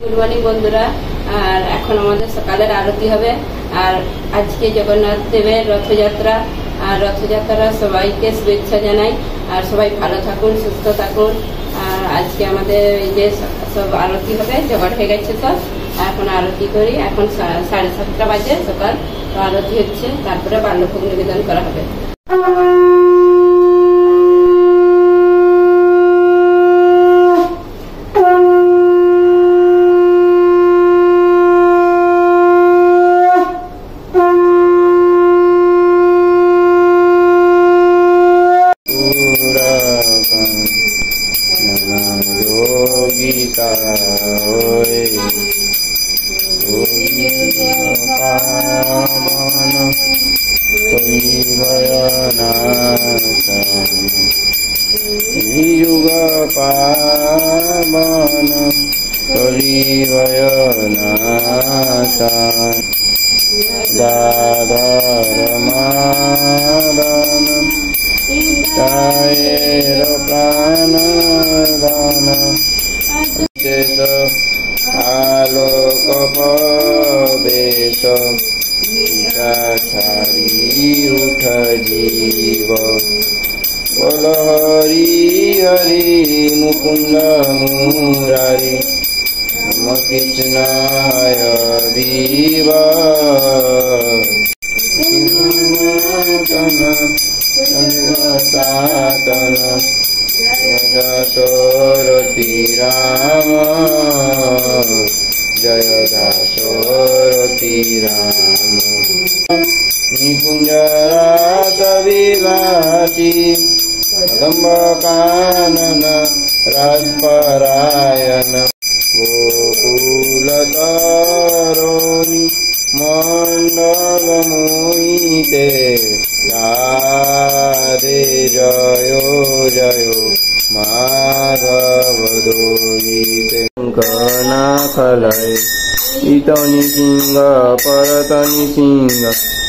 Good morning বন্ধুরা। আর এখন আমাদের সকালের আরতি হবে। আর আজকে জগন্নাথ দেবের রথযাত্রা। আর রথযাত্রা সবাইকে শুভেচ্ছা জানাই। আর সবাই ভালো থাকুন, সুস্থ থাকুন। আর আজকে আমাদের এই যে সব আরতি হবে, জোগাড় হয়ে গেছে সব। এখন আরতি করি। এখন 7:30 বাজে সকাল, তো আরতি হচ্ছে। তারপরে বাল্যভোগ নিবেদন করা হবে।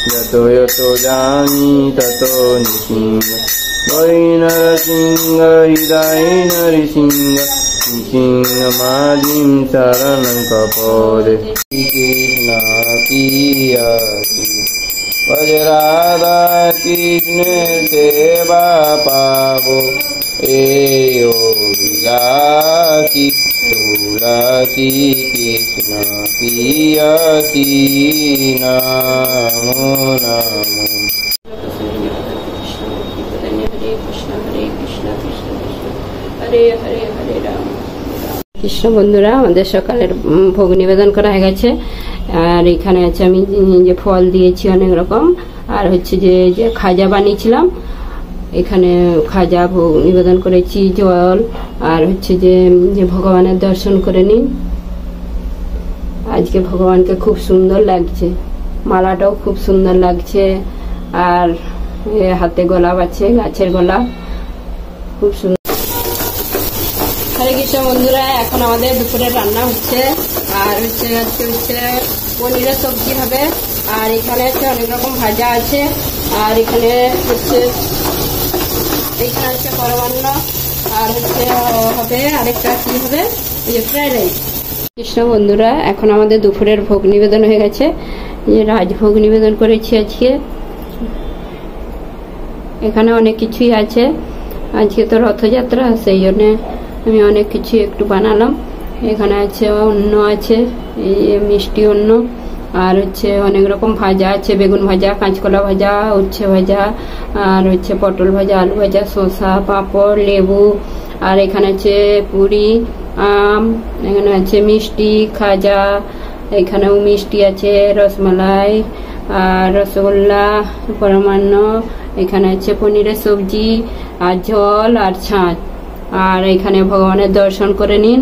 यतो यतो जामि ततो निसिंह वै नरसिंह हृदय नरसिंह निसिंह मादिं शरणं कपोदे कृष्ण कियति वज्राधा कृष्ण देवा पावो एयो विलासी तुलसी कृष्ण कियति नमो नमो। কৃষ্ণ বন্ধুরা, আমাদের সকালের ভোগ নিবেদন করা হয়ে গেছে। আর এখানে আছে আমি যে ফল দিয়েছি অনেক রকম। আর হচ্ছে যে খাজা বানিয়েছিলাম, এখানে খাজা ভোগ নিবেদন করেছি, জল। আর হচ্ছে যে ভগবানের দর্শন করে নিন। আজকে ভগবানকে খুব সুন্দর লাগছে, মালাটাও খুব সুন্দর লাগছে। আর হাতে গোলাপ আছে, গাছের গোলাপ, খুব সুন্দর। হরে কৃষ্ণ বন্ধুরা, এখন আমাদের দুপুরে রান্না হচ্ছে। আর হচ্ছে আজকে পনিরের সবজি হবে। আর এখানে হচ্ছে অনেক রকম ভাজা আছে। আর এখানে হচ্ছে পরমান্ন। আর হচ্ছে হবে আরেকটা কি হবে, ফ্রাইড রাইস। কৃষ্ণ বন্ধুরা, এখন আমাদের দুপুরের ভোগ নিবেদন হয়ে গেছে। যে রাজভোগ নিবেদন করেছি আজকে। এখানে অনেক কিছুই আছে। আজকে তো রথযাত্রা, সেই জন্য আমি অনেক কিছু একটু বানালাম। এখানে আছে অন্ন আছে, এই মিষ্টি অন্ন। আর হচ্ছে অনেক রকম ভাজা আছে, বেগুন ভাজা, কাঁচকলা ভাজা, উচ্ছে ভাজা, আর হচ্ছে পটল ভাজা, আলু ভাজা, শসা, পাঁপড়, লেবু। আর এখানে আছে পুরি, আম, এখানে আছে মিষ্টি, খাজা, এখানেও মিষ্টি আছে, রসমালাই, আর রসগোল্লা, পরমান্ন। এখানে আছে পনিরের সবজি, আর জল, আর ছাঁচ। আর এখানে ভগবানের দর্শন করে নিন।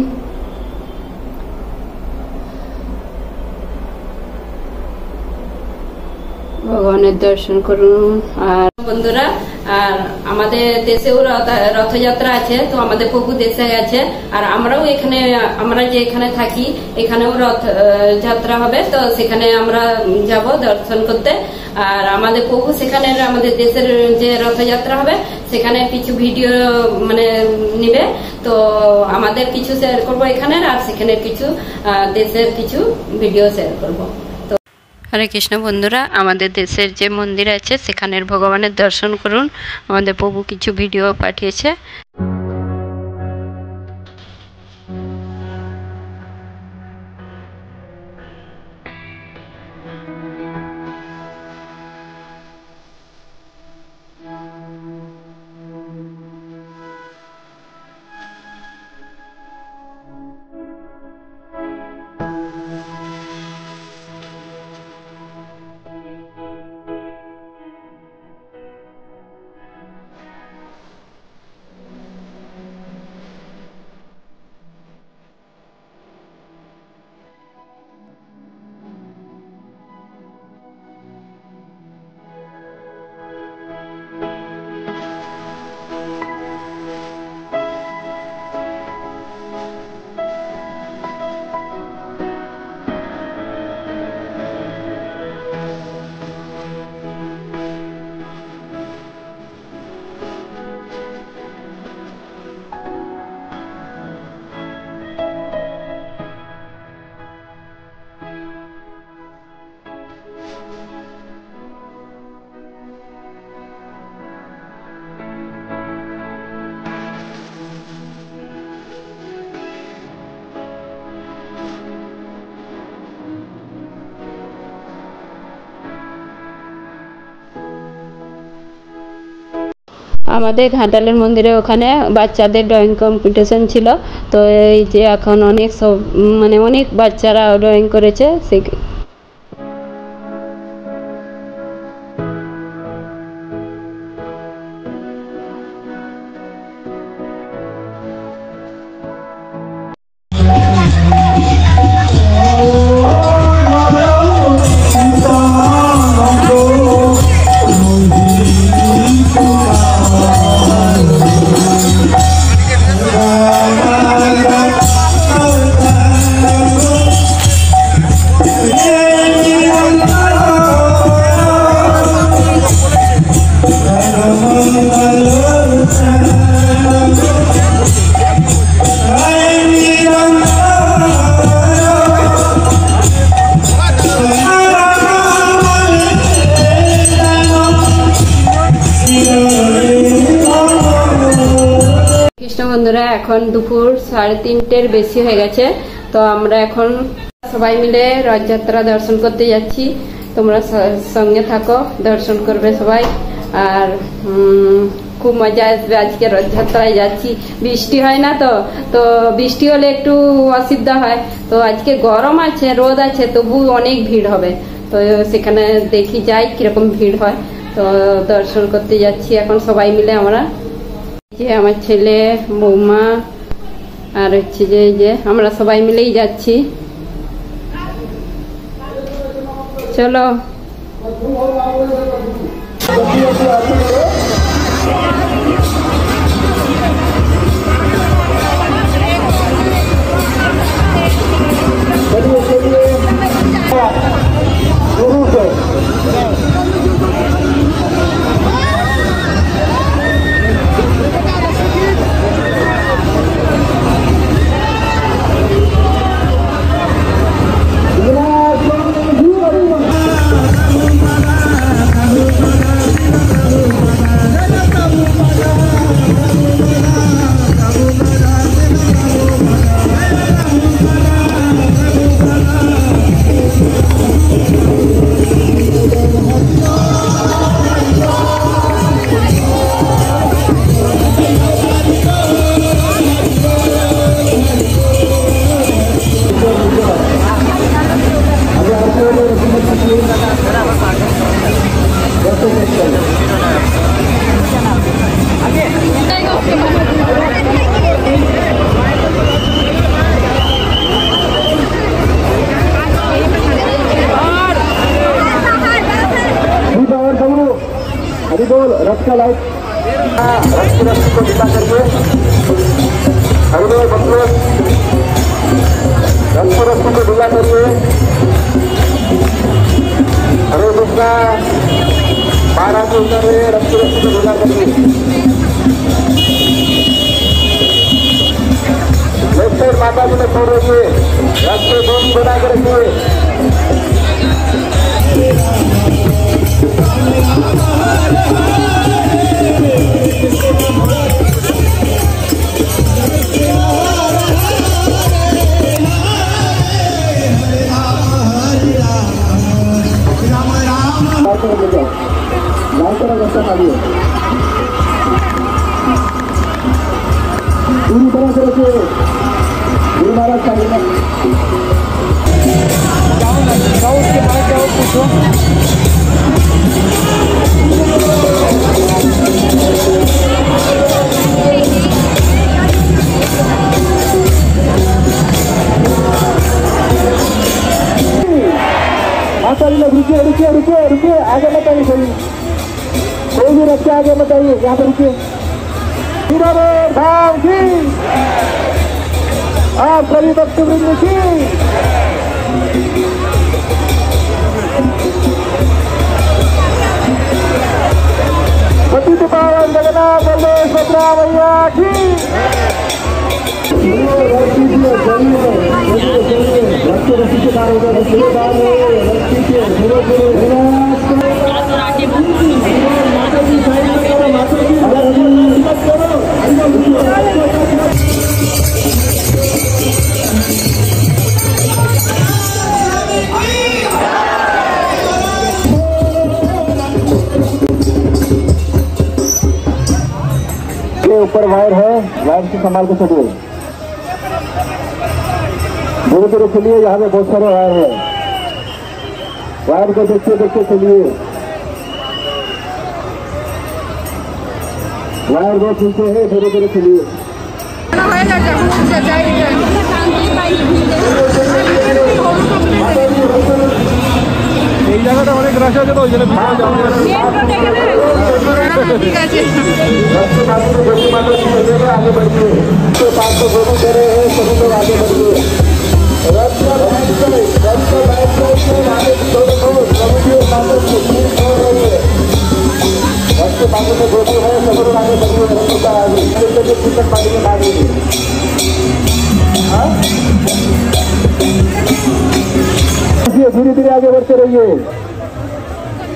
ভগবানের দর্শন করুন। আর বন্ধুরা, আর আমাদের দেশেও রথযাত্রা আছে, তো আমাদের প্রভু দেশে গেছে। আর আমরাও এখানে, আমরা যে এখানে থাকি, এখানেও রথযাত্রা হবে, তো সেখানে আমরা যাব দর্শন করতে। আর আমাদের প্রভু সেখানে আমাদের দেশের যে রথযাত্রা হবে সেখানে কিছু ভিডিও মানে নিবে, তো আমাদের কিছু শেয়ার করব এখানে, আর সেখানে কিছু দেশের কিছু ভিডিও শেয়ার করব। তো হরে কৃষ্ণ বন্ধুরা, আমাদের দেশের যে মন্দির আছে সেখানের ভগবানের দর্শন করুন। আমাদের প্রভু কিছু ভিডিও পাঠিয়েছে। আমাদের ঘাটালের মন্দিরে ওখানে বাচ্চাদের ড্রয়িং কম্পিটিশন ছিল, তো এই যে এখন অনেক সব মানে অনেক বাচ্চারা ড্রয়িং করেছে। বন্ধুরা, এখন দুপুর 3:30 বেশি হয়ে গেছে, তো আমরা এখন সবাই মিলে রথযাত্রা দর্শন করতে যাচ্ছি। তোমরা সঙ্গে থাকো, দর্শন করবে সবাই, আর খুব মজা আসবে। আজকে রথযাত্রায় যাচ্ছি, বৃষ্টি হয় না, তো বৃষ্টি হলে একটু অসুবিধা হয়। তো আজকে গরম আছে, রোদ আছে, তবু অনেক ভিড় হবে। তো সেখানে দেখি যাই কিরকম ভিড় হয়। তো দর্শন করতে যাচ্ছি এখন সবাই মিলে আমরা, যে আমার ছেলে, বৌমা, আর হচ্ছে যে আমরা সবাই মিলেই যাচ্ছি। চলো। हरिबोल रथ का लाइट रथ को दिखा करके हरिबोल बकलो रथ को दिला करके हरे कृष्णा महाराज के उतर रहे रस्ते रस्ते को ढूंढा करिए। लेफ्ट साइड माता जी में छोड़ रही है, रास्ते दोनों बना कर रखिए। पूरी तरह से रखिए गुरु महाराज का जाओ उसके बाद जाओ पूछो। माता जी लोग रुकिए रुकिए रुकिए रुकिए, आगे मत आइए, कोई भी रस्ते आगे मत आइए, यहाँ पर रुकिए। धाम की आप सभी भक्त वृंद की पतित पावन जगन्नाथ बलदेव सुभद्रा मैया की। ऊपर वायर है, वायर से संभाल के चलिए, धीरे धीरे चलिए, यहाँ पे बहुत सारे वायर है, वायर को देखते देखते चलिए, वायर बहुत नीचे है, धीरे धीरे चलिए। এই জায়গাটা অনেক রাশ আছে তো ওই জন্য आगे बढ़िए, तो 500 गोभी दे रहे हैं, सभी लोग आगे बढ़िए। रथ पर बैठ कर आगे छोड़ रही है, रथ के पास में गोभी है, सब लोग आगे बढ़िए, रथ का आगे चिकन पानी में डाल दीजिए। धीरे धीरे आगे बढ़ते रहिए,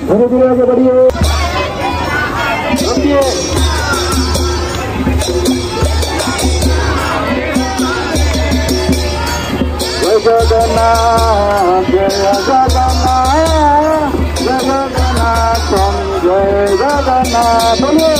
धीरे धीरे आगे बढ़िए। जगन्नाथ जय जगन्नाथ जगन्नाथ जय जगन्नाथ बोलिए।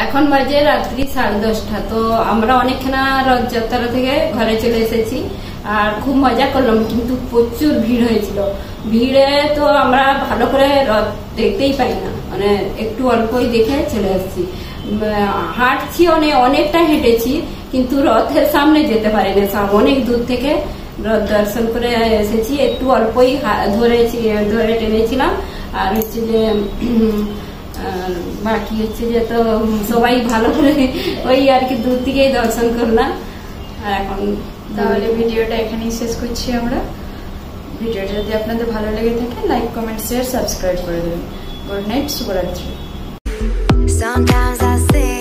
এখন বাজে রাত্রি 10:30। তো আমরা অনেকখানা রথযাত্রা থেকে ঘরে চলে এসেছি। আর খুব মজা করলাম, কিন্তু প্রচুর ভিড় হয়েছিল। ভিড়ে তো আমরা ভালো করে রথ দেখতেই পাই না, মানে একটু অল্পই দেখে চলে আসছি। হাঁটছি অনেকটা হেঁটেছি, কিন্তু রথের সামনে যেতে পারিনি, অনেক দূর থেকে রথ দর্শন করে এসেছি। একটু অল্পই ধরে টেনেছিলাম। আর হচ্ছে যে বাকি হচ্ছে যে তো সবাই ভালো করে ওই আর কি দূর থেকেই দর্শন করলাম। আর এখন তাহলে ভিডিওটা এখানেই শেষ করছি আমরা। ভিডিওটা যদি আপনাদের ভালো লেগে থাকে লাইক, কমেন্ট, শেয়ার, সাবস্ক্রাইব করে দেবেন। গুড নাইট, শুভরাত্রি। Sometimes I say